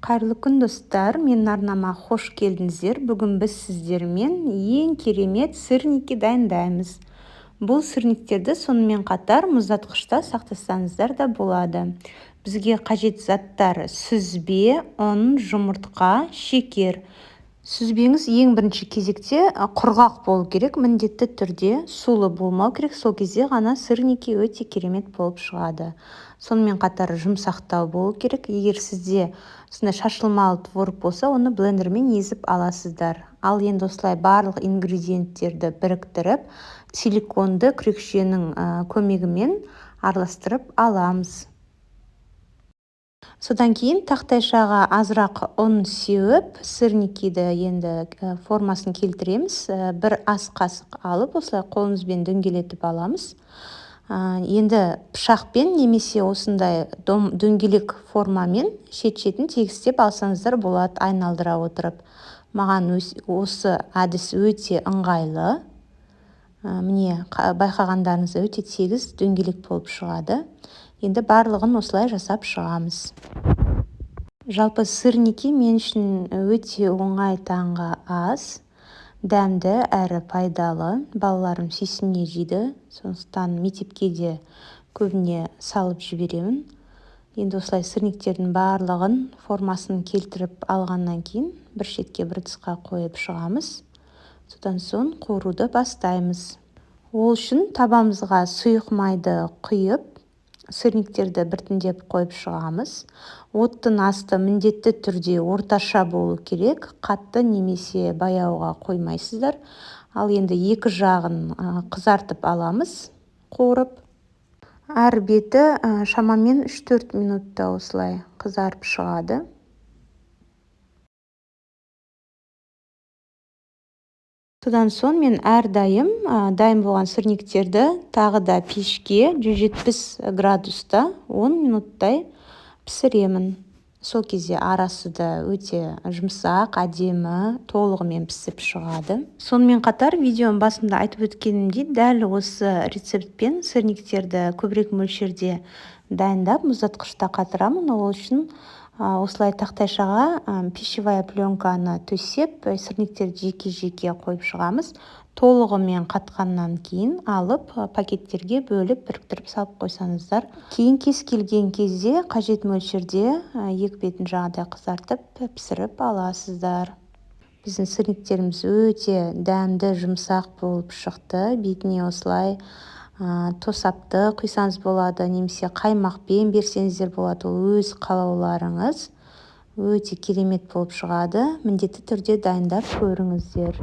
Қайырлы күн достар, менің арнама қош келдіңіздер. Бүгін біз сіздермен ең керемет сырники дайындаймыз. Бұл сырниктерді сонымен қатар мұздатқышта сақтасаңыздар да болады. Бізге қажет заттар: сүзбе, ұн, жұмыртқа, шекер. Сүзбеңіз ең бірінші кезекте құрғақ болу керек, міндетті түрде сулы болмау керек. Сол кезде ғана сырники өте керемет болып шығады. Сонымен қатар жұмсақтау болу керек. Егер сізде сондай шашылмалы творог болса, оны блендермен езіп аласыздар. Ал енді осылай барлық ингредиенттерді біріктіріп, силиконды күрекшенің көмегімен араластырып аламыз. Содан кейін тақтайшаға азырақ ұн сеуіп, сырникиді енді формасын келтіреміз. Бір ас қасық алып, осылай қолымызбен дөңгелетіп аламыз. Енді пышақпен немесе осындай дөңгелек формамен шет-шетін тегістеп алсаңыздар болады, айналдыра отырып. Маған осы әдіс өте ыңғайлы. Міне, байқағандарыңыз өте тегіс дөңгелек болып шығады. Енді барлығын осылай жасап шығамыз. Жалпы сырники мен үшін өте оңай таңғы ас. Дәмді әрі пайдалы. Балаларым сүйсіне жейді. Сондықтан мектепке де көбіне салып жіберемін. Енді осылай сырниктердің барлығын формасын келтіріп алғаннан кейін бір шетке бір тысқа қойып шығамыз. Содан соң қуыруды бастаймыз. Ол үшін табамызға сұйық майды құйып, сырниктерді біртіндеп қойып шығамыз. Оттың асты міндетті түрде орташа болу керек, қатты немесе баяуға қоймайсыздар. Ал енді екі жағын қызартып аламыз, қуырып. Әр беті шамамен 3-4 минутта осылай қызарып шығады. Содан соң мен әрдайым дайын болған сырниктерді тағы да пешке 170 градуста 10 минуттай пісіремін. Сол кезде арасы да өте жұмсақ, әдемі, толығымен пісіп шығады. Сонымен қатар видеоның басында айтып өткенімдей, дәл осы рецептпен сырниктерді көбірек мөлшерде дайындап, мұздатқышта қатырамын. Ол үшін осылай тақтайшаға пищевая пленканы төсеп, сырниктерді жеке-жеке қойып шығамыз. Толығымен қатқаннан кейін алып, пакеттерге бөліп, біріктіріп салып қойсаңыздар. Кейін кез келген кезде қажет мөлшерде екі бетін жағдай қызартып, пісіріп аласыздар. Біздің сырниктеріміз өте дәмді, жұмсақ болып шықты. Бетіне осылай тосапты құйсаңыз болады, немесе қаймақпен берсеңіздер болады. Ол өз қалауларыңыз. Өте керемет болып шығады. Міндетті түрде дайындап көріңіздер.